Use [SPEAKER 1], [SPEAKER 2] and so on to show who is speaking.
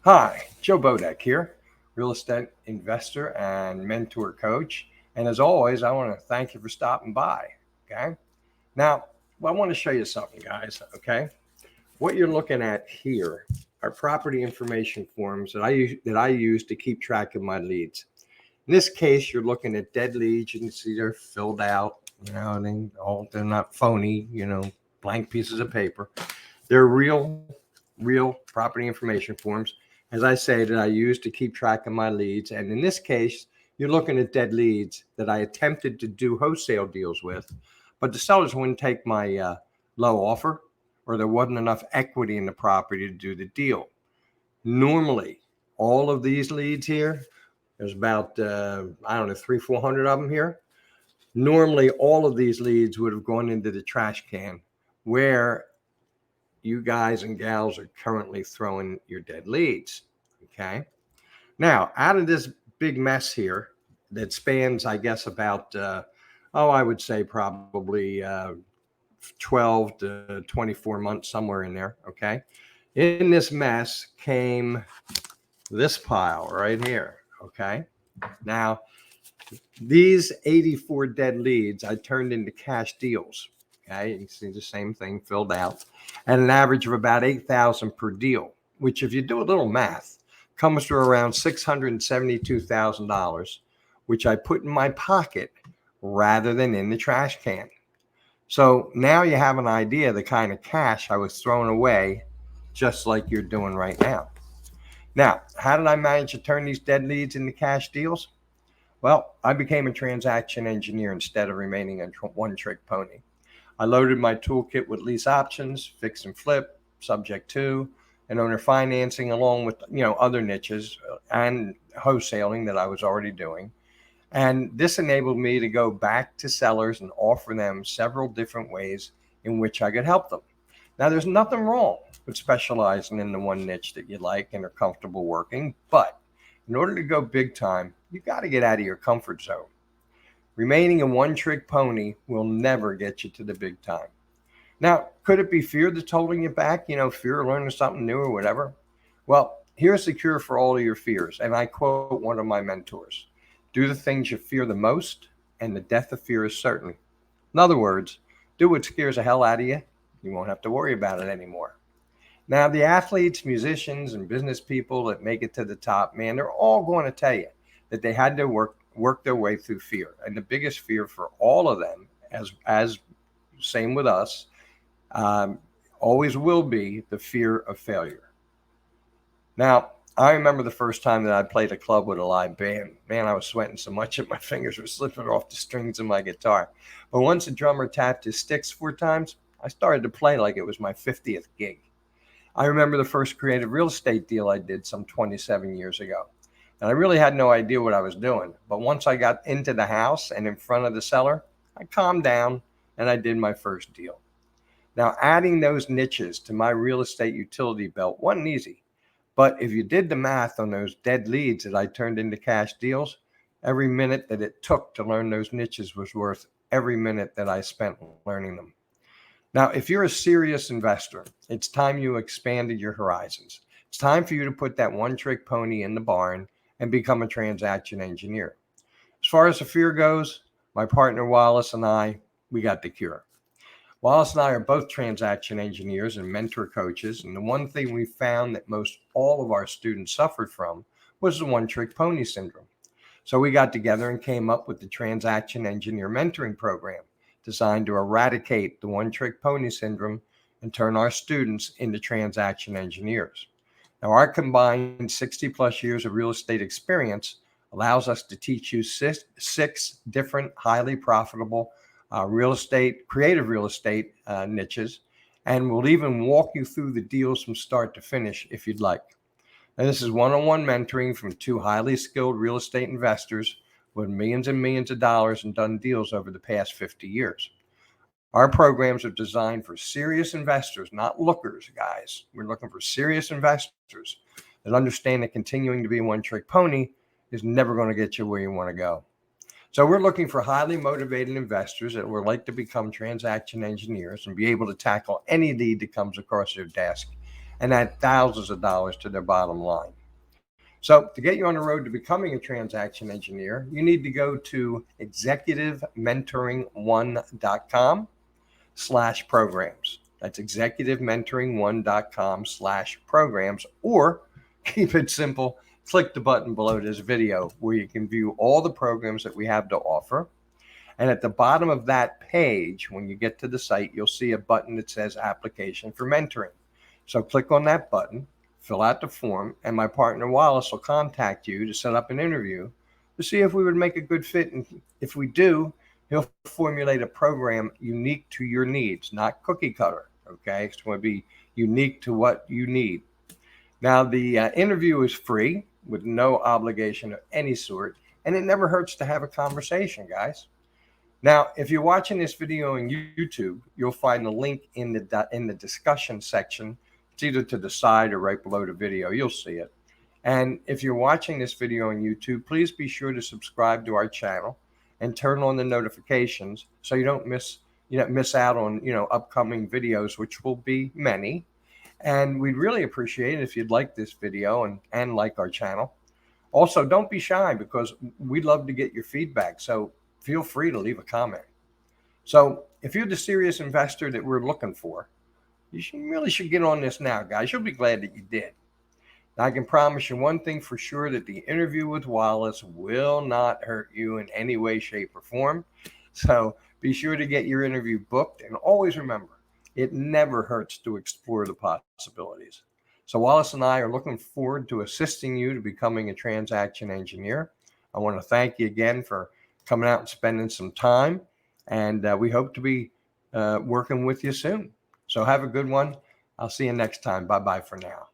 [SPEAKER 1] Hi, Joe Bodek here, real estate investor and mentor coach. And as always, I want to thank you for stopping by. Okay. Now, I want to show you something, guys. Okay. What you're looking at here are property information forms that I use to keep track of my leads. In this case, you're looking at dead leads. You can see they're filled out, they're not phony, blank pieces of paper. They're real property information forms, as I say, that I use to keep track of my leads. And in this case, you're looking at dead leads that I attempted to do wholesale deals with, but the sellers wouldn't take my low offer, or there wasn't enough equity in the property to do the deal. Normally, all of these leads here, there's about, I don't know, 400 of them here. Normally, all of these leads would have gone into the trash can where you guys and gals are currently throwing your dead leads. Okay. Now, out of this big mess here that spans, I guess, about, I would say probably 12 to 24 months, somewhere in there. Okay. In this mess came this pile right here. Okay. Now, these 84 dead leads I turned into cash deals. Okay, you can see the same thing filled out at an average of about 8,000 per deal, which, if you do a little math, comes to around $672,000, which I put in my pocket rather than in the trash can. So now you have an idea of the kind of cash I was throwing away, just like you're doing right now. Now, how did I manage to turn these dead leads into cash deals? Well, I became a transaction engineer instead of remaining a one-trick pony. I loaded my toolkit with lease options, fix and flip, subject to, and owner financing, along with other niches and wholesaling that I was already doing. And this enabled me to go back to sellers and offer them several different ways in which I could help them. Now, there's nothing wrong with specializing in the one niche that you like and are comfortable working, but in order to go big time, you got to get out of your comfort zone. Remaining a one-trick pony will never get you to the big time. Now, could it be fear that's holding you back? Fear of learning something new or whatever? Well, here's the cure for all of your fears. And I quote one of my mentors: do the things you fear the most, and the death of fear is certain. In other words, do what scares the hell out of you. You won't have to worry about it anymore. Now, the athletes, musicians, and business people that make it to the top, man, they're all going to tell you that they had to work their way through fear. And the biggest fear for all of them, as same with us, um, always will be the fear of failure. Now, I remember the first time that I played a club with a live band. Man, I was sweating so much that my fingers were slipping off the strings of my guitar. But once the drummer tapped his sticks 4 times, I started to play like it was my 50th gig. I remember the first creative real estate deal I did some 27 years ago. And I really had no idea what I was doing. But once I got into the house and in front of the seller, I calmed down and I did my first deal. Now, adding those niches to my real estate utility belt wasn't easy. But if you did the math on those dead leads that I turned into cash deals, every minute that it took to learn those niches was worth every minute that I spent learning them. Now, if you're a serious investor, it's time you expanded your horizons. It's time for you to put that one-trick pony in the barn and become a transaction engineer. As far as the fear goes, my partner Wallace and I, we got the cure. Wallace and I are both transaction engineers and mentor coaches, and the one thing we found that most all of our students suffered from was the one-trick pony syndrome. So we got together and came up with the Transaction Engineer Mentoring Program, designed to eradicate the one-trick pony syndrome and turn our students into transaction engineers. Now, our combined 60 plus years of real estate experience allows us to teach you six different highly profitable creative real estate niches, and we'll even walk you through the deals from start to finish if you'd like. And this is one-on-one mentoring from two highly skilled real estate investors with millions and millions of dollars and done deals over the past 50 years. Our programs are designed for serious investors, not lookers, guys. We're looking for serious investors that understand that continuing to be a one-trick pony is never going to get you where you want to go. So we're looking for highly motivated investors that would like to become transaction engineers and be able to tackle any lead that comes across their desk and add thousands of dollars to their bottom line. So to get you on the road to becoming a transaction engineer, you need to go to executivementoring1.com/programs. That's executivementoring1.com/programs, or keep it simple, click the button below this video where you can view all the programs that we have to offer. And at the bottom of that page, when you get to the site, you'll see a button that says application for mentoring. So click on that button, fill out the form, and my partner Wallace will contact you to set up an interview to see if we would make a good fit. And if we do, he'll formulate a program unique to your needs, not cookie cutter. Okay, it's going to be unique to what you need. Now, the interview is free with no obligation of any sort, and it never hurts to have a conversation, guys. Now, if you're watching this video on YouTube, you'll find the link in the discussion section. It's either to the side or right below the video. You'll see it. And if you're watching this video on YouTube, please be sure to subscribe to our channel and turn on the notifications so you don't miss out on upcoming videos, which will be many. And we'd really appreciate it if you'd like this video and like our channel. Also, don't be shy, because we'd love to get your feedback. So feel free to leave a comment. So if you're the serious investor that we're looking for, you really should get on this now, guys. You'll be glad that you did. Now, I can promise you one thing for sure, that the interview with Wallace will not hurt you in any way, shape, or form. So be sure to get your interview booked, and always remember, it never hurts to explore the possibilities. So Wallace and I are looking forward to assisting you to becoming a transaction engineer. I want to thank you again for coming out and spending some time, and we hope to be working with you soon. So have a good one. I'll see you next time. Bye-bye for now.